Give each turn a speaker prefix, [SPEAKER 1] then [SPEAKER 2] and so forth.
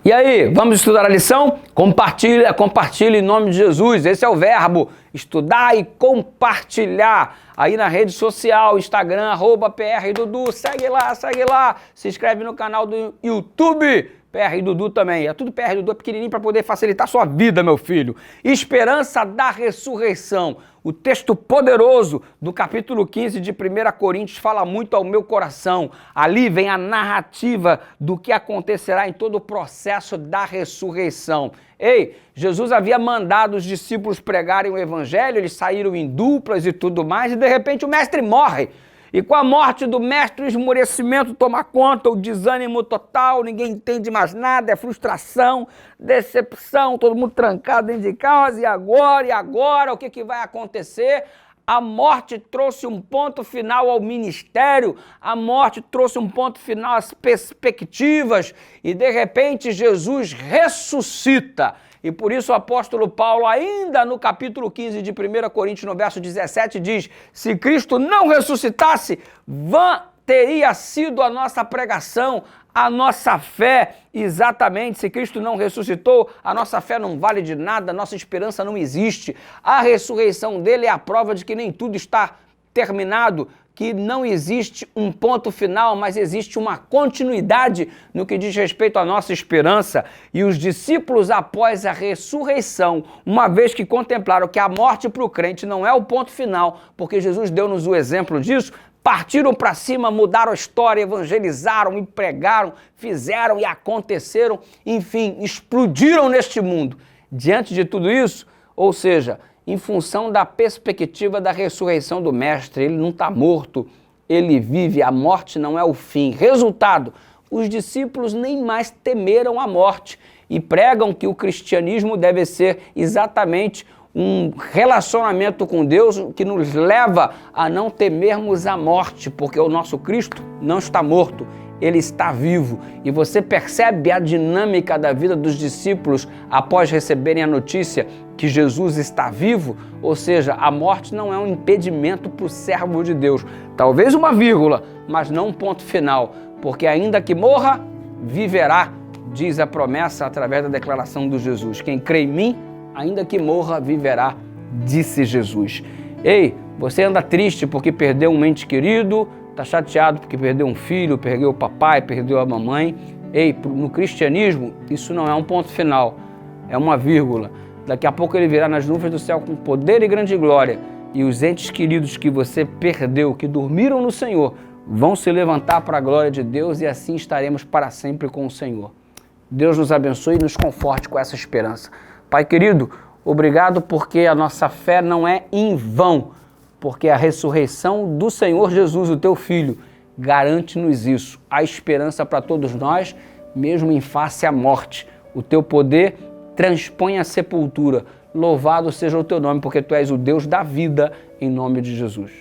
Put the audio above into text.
[SPEAKER 1] E aí, vamos estudar a lição? Compartilha, compartilha em nome de Jesus. Esse é o verbo, estudar e compartilhar. Aí na rede social, Instagram, @PRDudu, segue lá. Se inscreve no canal do YouTube, PR Dudu também. É tudo PR Dudu, é pequenininho para poder facilitar a sua vida, meu filho. Esperança da ressurreição. O texto poderoso do capítulo 15 de 1 Coríntios fala muito ao meu coração. Ali vem a narrativa do que acontecerá em todo o processo da ressurreição. Ei, Jesus havia mandado os discípulos pregarem o evangelho, eles saíram em duplas e tudo mais, e de repente o mestre morre. E com a morte do mestre, o esmorecimento toma conta, o desânimo total, ninguém entende mais nada, é frustração, decepção, todo mundo trancado dentro de casa, e agora, o que vai acontecer? A morte trouxe um ponto final ao ministério, a morte trouxe um ponto final às perspectivas, e de repente Jesus ressuscita. E por isso o apóstolo Paulo, ainda no capítulo 15 de 1 Coríntios, no verso 17, diz: se Cristo não ressuscitasse, vã teria sido a nossa pregação, a nossa fé. Exatamente, se Cristo não ressuscitou, a nossa fé não vale de nada, a nossa esperança não existe. A ressurreição dele é a prova de que nem tudo está terminado, que não existe um ponto final, mas existe uma continuidade no que diz respeito à nossa esperança. E os discípulos, após a ressurreição, uma vez que contemplaram que a morte para o crente não é o ponto final, porque Jesus deu-nos o exemplo disso, partiram para cima, mudaram a história, evangelizaram e pregaram, fizeram e aconteceram, enfim, explodiram neste mundo. Diante de tudo isso, ou seja, em função da perspectiva da ressurreição do Mestre, ele não está morto, ele vive, a morte não é o fim. Resultado, os discípulos nem mais temeram a morte e pregam que o cristianismo deve ser exatamente um relacionamento com Deus que nos leva a não temermos a morte, porque o nosso Cristo não está morto, ele está vivo. E você percebe a dinâmica da vida dos discípulos após receberem a notícia que Jesus está vivo? Ou seja, a morte não é um impedimento para o servo de Deus. Talvez uma vírgula, mas não um ponto final, porque ainda que morra, viverá, diz a promessa através da declaração de Jesus. Quem crê em mim, ainda que morra, viverá, disse Jesus. Ei, você anda triste porque perdeu um ente querido, está chateado porque perdeu um filho, perdeu o papai, perdeu a mamãe. Ei, no cristianismo, isso não é um ponto final, é uma vírgula. Daqui a pouco ele virá nas nuvens do céu com poder e grande glória, e os entes queridos que você perdeu, que dormiram no Senhor, vão se levantar para a glória de Deus, e assim estaremos para sempre com o Senhor. Deus nos abençoe e nos conforte com essa esperança. Pai querido, obrigado porque a nossa fé não é em vão, porque a ressurreição do Senhor Jesus, o teu Filho, garante-nos isso, a esperança para todos nós, mesmo em face à morte. O teu poder transpõe a sepultura. Louvado seja o teu nome, porque tu és o Deus da vida, em nome de Jesus.